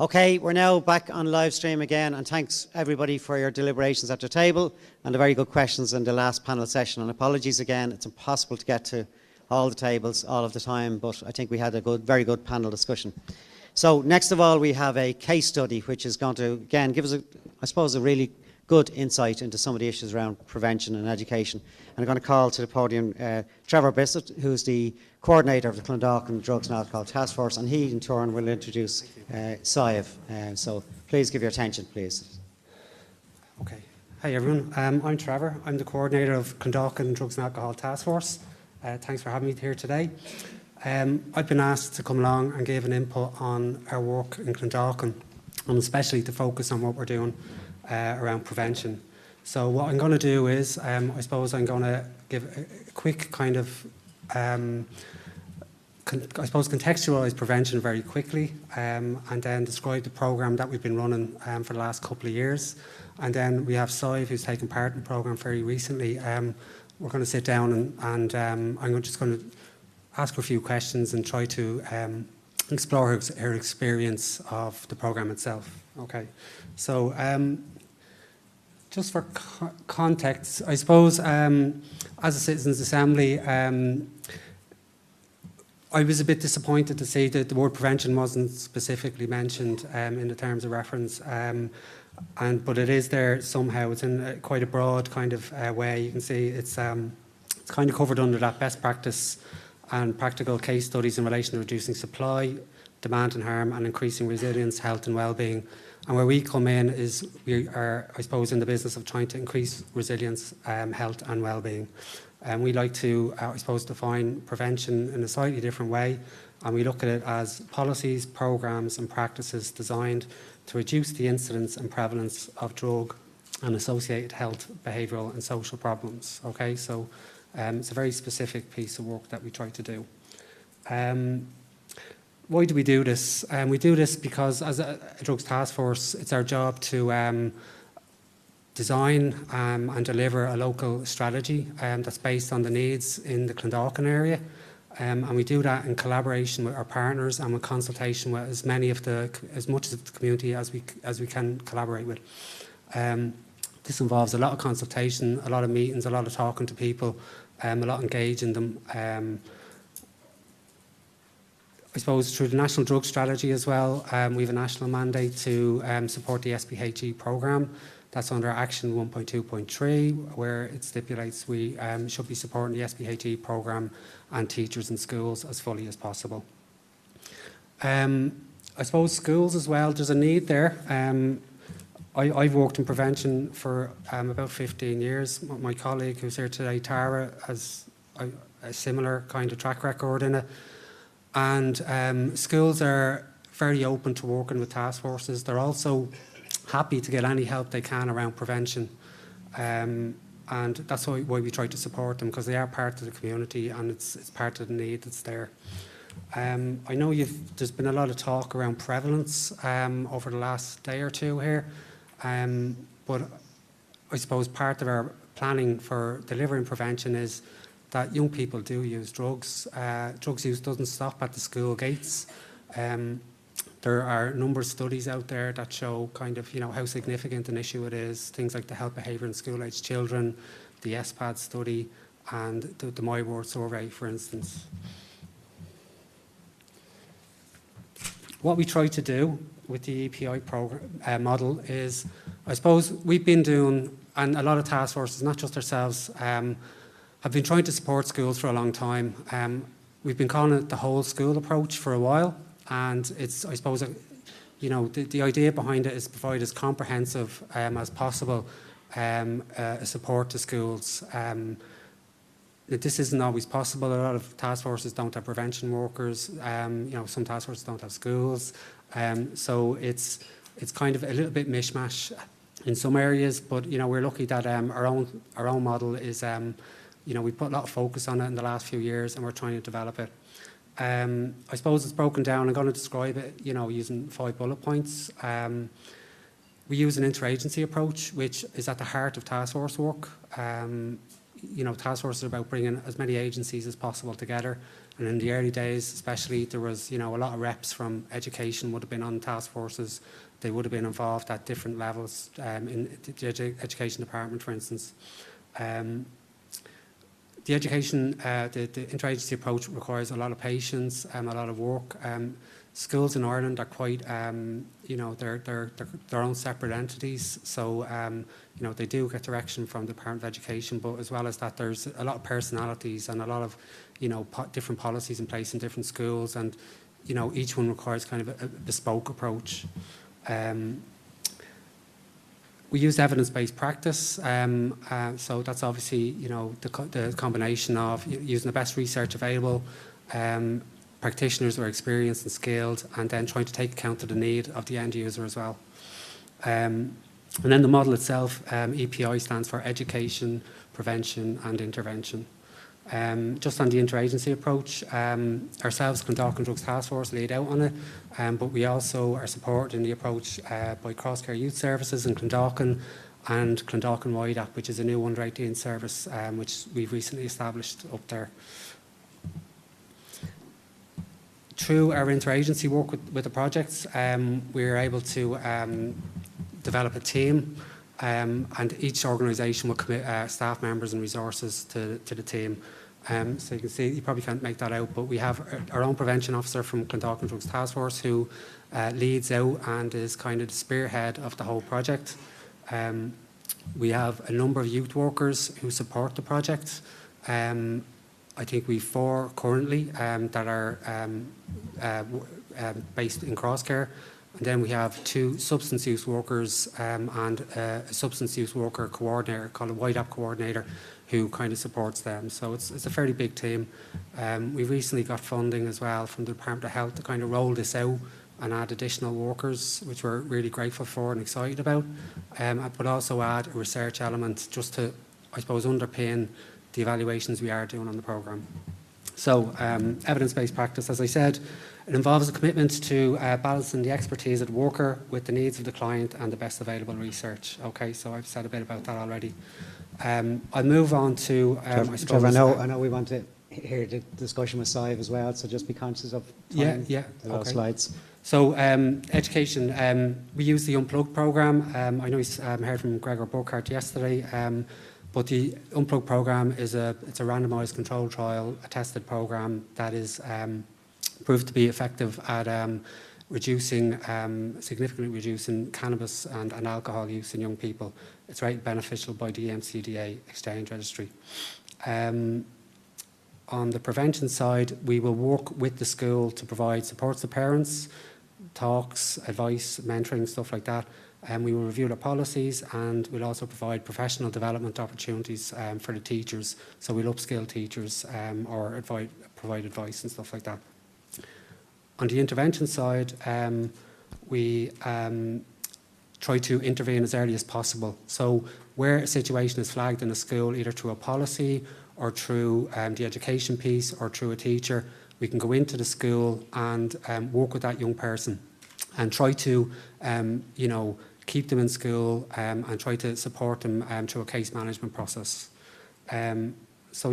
Okay, we're now back on live stream again, and thanks everybody for your deliberations at your table and the very good questions in the last panel session. And apologies again, it's impossible to get to all the tables all of the time, but I think we had a very good panel discussion. So next of all, we have a case study which is going to again give us, I suppose, a really good insight into some of the issues around prevention and education. And I'm going to call to the podium Trevor Bissett, who's the coordinator of the Clondalkin Drugs and Alcohol Task Force, and he in turn will introduce SIAV. So please give your attention, please. Okay. Hi everyone, I'm Trevor. I'm the coordinator of Clondalkin Drugs and Alcohol Task Force. Thanks for having me here today. I've been asked to come along and give an input on our work in Clondalkin, and especially to focus on what we're doing around prevention. So what I'm going to do is, I suppose I'm going to give a quick kind of, contextualise prevention very quickly, and then describe the programme that we've been running for the last couple of years. And then we have SIAV, who's taken part in the programme very recently. We're going to sit down and I'm just going to ask her a few questions and try to explore her experience of the programme itself. Okay, so just for context, I suppose as a Citizens Assembly, I was a bit disappointed to see that the word prevention wasn't specifically mentioned in the terms of reference, but it is there somehow. It's in quite a broad kind of way. You can see it's kind of covered under that best practice and practical case studies in relation to reducing supply, demand and harm, and increasing resilience, health and well-being. And where we come in is we are, I suppose, in the business of trying to increase resilience, health and well-being. And we like to, I suppose, define prevention in a slightly different way. And we look at it as policies, programmes and practices designed to reduce the incidence and prevalence of drug and associated health, behavioural and social problems. Okay, so it's a very specific piece of work that we try to do. Why do we do this? We do this because as a drugs task force, it's our job to design and deliver a local strategy that's based on the needs in the Clondalkin area. And we do that in collaboration with our partners and with consultation with as much of the community as we can collaborate with. This involves a lot of consultation, a lot of meetings, a lot of talking to people, a lot of engaging them. I suppose through the National Drug Strategy as well, we have a national mandate to support the SPHE programme. That's under Action 1.2.3, where it stipulates we should be supporting the SPHE programme and teachers in schools as fully as possible. I suppose schools as well, there's a need there. I've worked in prevention for about 15 years. My colleague who's here today, Tara, has a similar kind of track record in it. And schools are very open to working with task forces. They're also happy to get any help they can around prevention. And that's why we try to support them, because they are part of the community and it's part of the need that's there. I know there's been a lot of talk around prevalence over the last day or two here. But I suppose part of our planning for delivering prevention is that young people do use drugs. Drugs use doesn't stop at the school gates. There are a number of studies out there that show kind of, how significant an issue it is. Things like the health behaviour in school-aged children, the SPAD study, and the My Word survey, for instance. What we try to do with the EPI program, model is, I suppose, we've been doing, and a lot of task forces, not just ourselves, have been trying to support schools for a long time. We've been calling it the whole school approach for a while, and it's, I suppose, the idea behind it is to provide as comprehensive as possible support to schools. This isn't always possible. A lot of task forces don't have prevention workers. Some task forces don't have schools. So it's kind of a little bit mishmash in some areas. But we're lucky that our own model is. We put a lot of focus on it in the last few years, and we're trying to develop it. I suppose it's broken down. I'm going to describe it, using 5 bullet points. We use an interagency approach, which is at the heart of task force work. Task force is about bringing as many agencies as possible together And in the early days, especially, there was, a lot of reps from education would have been on task forces. They would have been involved at different levels in the education department, for instance. The education, the interagency approach requires a lot of patience, a lot of work. Schools in Ireland are quite, they're their own separate entities. So, they do get direction from the Department of Education, but as well as that, there's a lot of personalities and a lot of, different policies in place in different schools, and, each one requires kind of a bespoke approach. We use evidence-based practice, so that's obviously, the combination of using the best research available, practitioners who are experienced and skilled, and then trying to take account of the need of the end user as well. And then the model itself, EPI stands for Education, Prevention and Intervention. Just on the interagency approach, ourselves, Clondalkin Drugs Task Force, laid out on it, but we also are supported in the approach by Crosscare Youth Services in Clondalkin and Clondalkin WIDAP, which is a new under 18 service which we've recently established up there. Through our interagency work with the projects, we were able to develop a team, and each organisation will commit staff members and resources to the team. So you can see, you probably can't make that out, but we have our own prevention officer from Clondalkin Drugs Task Force who leads out and is kind of the spearhead of the whole project. We have a number of youth workers who support the project. I think we've 4 currently that are based in Crosscare. And then we have 2 substance use workers and a substance use worker coordinator called a WIDAP coordinator who kind of supports them. So it's a fairly big team. We recently got funding as well from the Department of Health to kind of roll this out and add additional workers, which we're really grateful for and excited about. But also add a research element just to, I suppose, underpin the evaluations we are doing on the programme. So evidence-based practice, as I said, it involves a commitment to balancing the expertise of the worker with the needs of the client and the best available research. Okay, so I've said a bit about that already. I'll move on to, I suppose... Trevor, I know we want to hear the discussion with Sive as well, so just be conscious of time. Yeah, the last slides. So education, we use the Unplugged programme. I know you heard from Gregor Burkhardt yesterday, but the Unplugged programme is it's a randomised controlled trial, a tested programme that is proved to be effective at significantly reducing cannabis and alcohol use in young people. It's rated beneficial by the CDA Exchange Registry. On the prevention side, we will work with the school to provide support to parents, talks, advice, mentoring, stuff like that. We will review the policies, and we'll also provide professional development opportunities for the teachers. So we'll upskill teachers or provide advice and stuff like that. On the intervention side, we try to intervene as early as possible. So where a situation is flagged in a school, either through a policy or through the education piece or through a teacher, we can go into the school and work with that young person and try to, keep them in school and try to support them through a case management process. So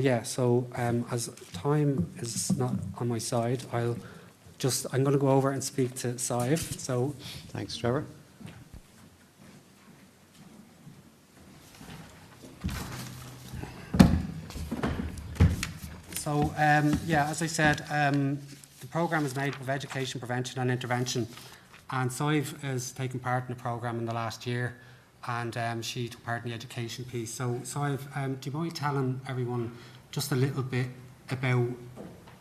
as time is not on my side, I'm going to go over and speak to Sive. So thanks, Trevor. So, as I said, the programme is made up of education, prevention and intervention. And Sive has taken part in the programme in the last year, and she took part in the education piece. So, Sive, do you mind telling everyone just a little bit about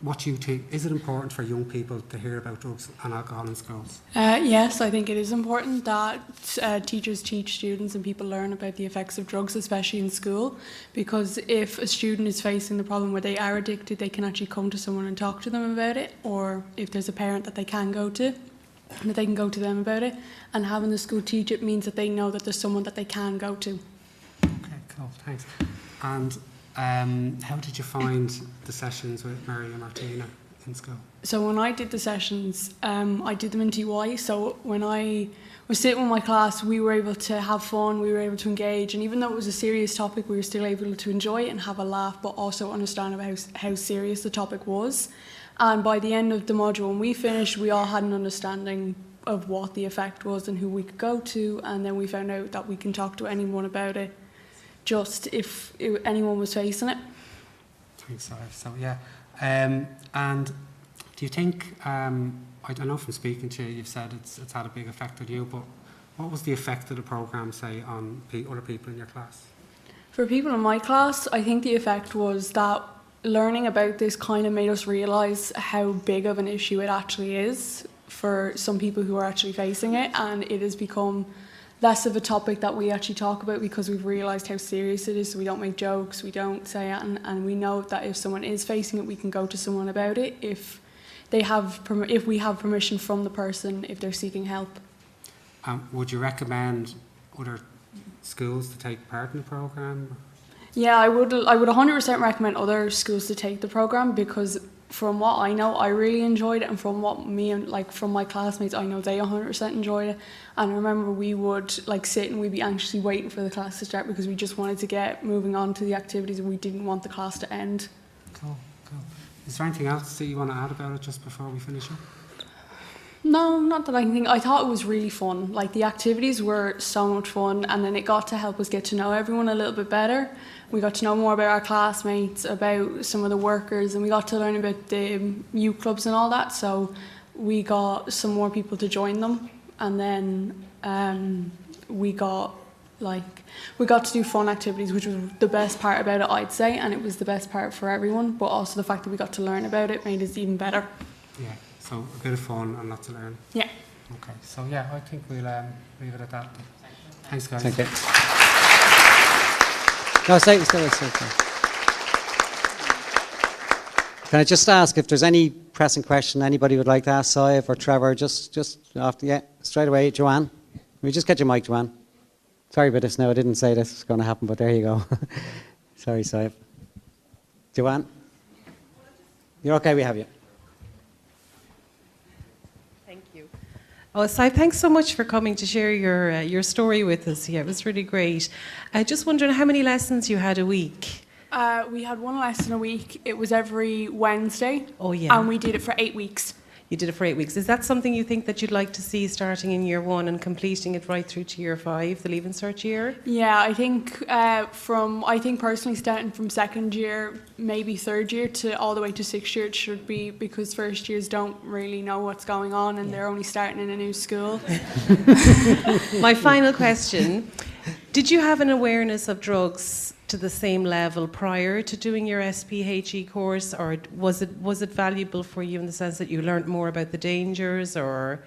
what you think? Is it important for young people to hear about drugs and alcohol in schools? Yes, I think it is important that teachers teach students and people learn about the effects of drugs, especially in school, because if a student is facing the problem where they are addicted, they can actually come to someone and talk to them about it, or if there's a parent that they can go to, that they can go to them about it, and having the school teach it means that they know that there's someone that they can go to. Okay, cool, thanks. And how did you find the sessions with Mary and Martina in school? So when I did the sessions, I did them in TY. So when I was sitting with my class, we were able to have fun, we were able to engage, and even though it was a serious topic, we were still able to enjoy it and have a laugh, but also understand about how serious the topic was. And by the end of the module, when we finished, we all had an understanding of what the effect was and who we could go to, and then we found out that we can talk to anyone about it, just if anyone was facing it. Thanks, Sarah. So yeah, and do you think, I know from speaking to you, you've said it's had a big effect on you, but what was the effect of the programme, say, on other people in your class? For people in my class, I think the effect was that learning about this kind of made us realise how big of an issue it actually is for some people who are actually facing it, and it has become less of a topic that we actually talk about because we've realised how serious it is, so we don't make jokes, we don't say it, and we know that if someone is facing it, we can go to someone about it if we have permission from the person if they're seeking help. Would you recommend other schools to take part in the programme? Yeah, I would 100% recommend other schools to take the programme, because from what I know, I really enjoyed it, and from what from my classmates, I know they 100% enjoyed it. And I remember we would sit and we'd be anxiously waiting for the class to start because we just wanted to get moving on to the activities and we didn't want the class to end. Cool. Is there anything else that you want to add about it just before we finish up? No, not that I can think. I thought it was really fun. The activities were so much fun, and then it got to help us get to know everyone a little bit better. We got to know more about our classmates, about some of the workers, and we got to learn about the youth clubs and all that. So we got some more people to join them, and then we got to do fun activities, which was the best part about it, I'd say, and it was the best part for everyone. But also the fact that we got to learn about it made it even better. Yeah. So a bit of fun and lots to learn. Yeah. Okay. So yeah, I think we'll leave it at that. Thanks, guys. Thank you. No, stay. Can I just ask if there's any pressing question anybody would like to ask Saif or Trevor? Just after, straight away, Joanne. Can we just get your mic, Joanne? Sorry about this. No, I didn't say this was going to happen, but there you go. Sorry, Saif. Joanne, you're okay. We have you. Oh, Sai, thanks so much for coming to share your story with us. Yeah, it was really great. Just wondering how many lessons you had a week? We had one lesson a week. It was every Wednesday. Oh, yeah. And we did it for 8 weeks. You did it for 8 weeks. Is that something you think that you'd like to see starting in year 1 and completing it right through to year 5, the Leaving Cert year? Yeah, I think personally starting from second year, maybe third year to all the way to 6th year it should be, because first years don't really know what's going on and they're only starting in a new school. My final question, did you have an awareness of drugs to the same level prior to doing your SPHE course, or was it valuable for you in the sense that you learned more about the dangers, or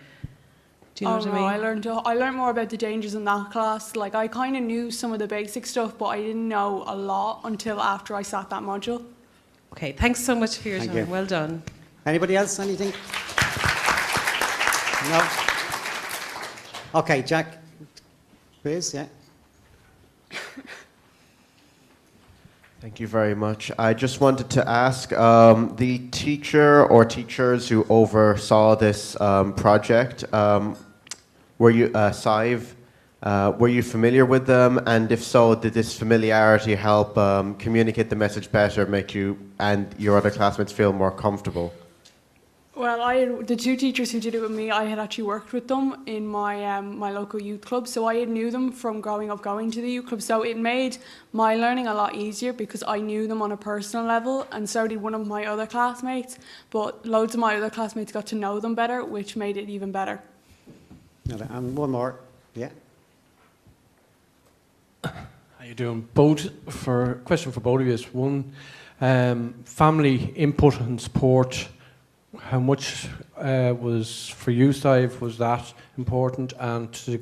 do you know what I mean? I learned more about the dangers in that class. I kind of knew some of the basic stuff, but I didn't know a lot until after I sat that module. Okay, thanks so much for your time. You. Well done. Anybody else? Anything? No. Okay, Jack. Please, yeah. Thank you very much. I just wanted to ask, the teacher or teachers who oversaw this project, were you, Sive, were you familiar with them? And if so, did this familiarity help communicate the message better, make you and your other classmates feel more comfortable? Well, the two teachers who did it with me, I had actually worked with them in my my local youth club, so I knew them from growing up going to the youth club. So it made my learning a lot easier because I knew them on a personal level, and so did one of my other classmates. But loads of my other classmates got to know them better, which made it even better. And one more, yeah. How you doing? Question for both of you is one, family input and support. How much was for you, Sive, was that important? And to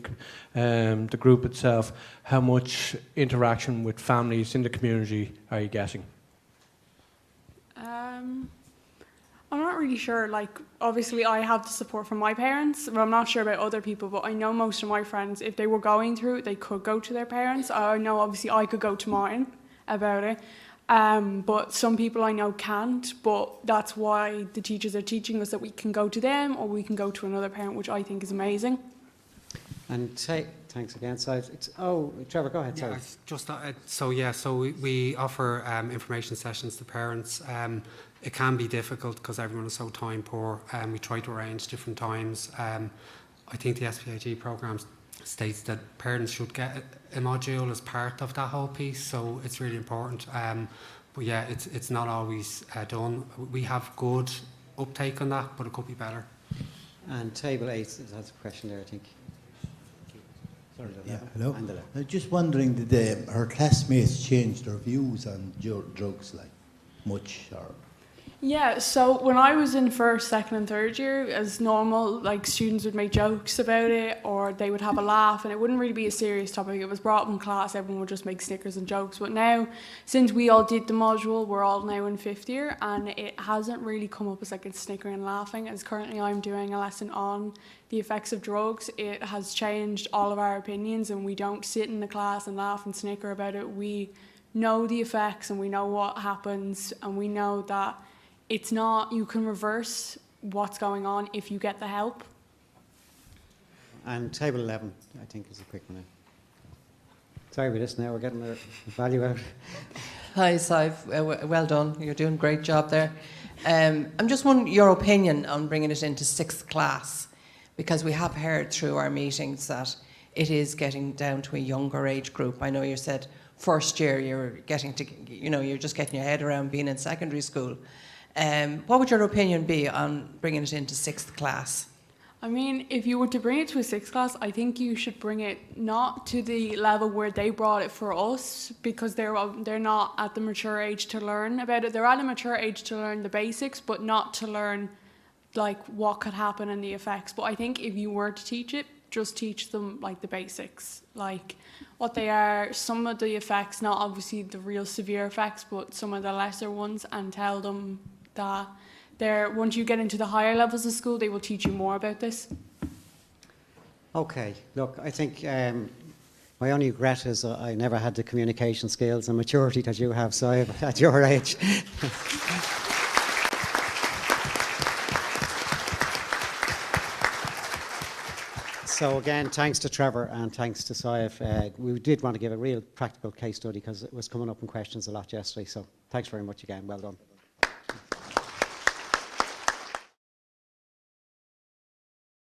the group itself, how much interaction with families in the community are you getting? I'm not really sure. Obviously, I have the support from my parents, but I'm not sure about other people. But I know most of my friends, if they were going through it, they could go to their parents. I know, obviously, I could go to mine about it. But some people I know can't, but that's why the teachers are teaching us that we can go to them or we can go to another parent, which I think is amazing. And thanks again, Sive. Trevor, go ahead. Sorry. So we offer information sessions to parents. it can be difficult because everyone is so time poor, and we try to arrange different times. I think the SPHE programme states that parents should get a module as part of that whole piece, so it's really important. But yeah, it's not always done. We have good uptake on that, but it could be better. And table 8 has a question there, I think. Sorry, Yeah, hello. Angela. I was just wondering, did her classmates change their views on drugs, like, much, or? Yeah, so when I was in first, second and third year, as normal, like students would make jokes about it or they would have a laugh and it wouldn't really be a serious topic. It was brought up in class, everyone would just make snickers and jokes. But now, since we all did the module, we're all now in fifth year and it hasn't really come up as like a snickering and laughing. As currently I'm doing a lesson on the effects of drugs, it has changed all of our opinions and we don't sit in the class and laugh and snicker about it. We know the effects and we know what happens and we know that it's not, you can reverse what's going on if you get the help. And table 11, I think, is a quick one. Sorry about this now, we're getting the value out. Hi, Sive. Well done. You're doing a great job there. I'm just wondering your opinion on bringing it into 6th class, because we have heard through our meetings that it is getting down to a younger age group. I know you said first year you're getting to, you're just getting your head around being in secondary school. What would your opinion be on bringing it into 6th class? I mean, if you were to bring it to a 6th class, I think you should bring it not to the level where they brought it for us, because they're not at the mature age to learn about it. They're at a mature age to learn the basics, but not to learn like what could happen and the effects. But I think if you were to teach it, just teach them like the basics, like what they are, some of the effects, not obviously the real severe effects, but some of the lesser ones, and tell them that once you get into the higher levels of school, they will teach you more about this. Okay, look, I think my only regret is I never had the communication skills and maturity that you have, so at your age. So again, thanks to Trevor and thanks to Saif. We did want to give a real practical case study because it was coming up in questions a lot yesterday, so thanks very much again, well done.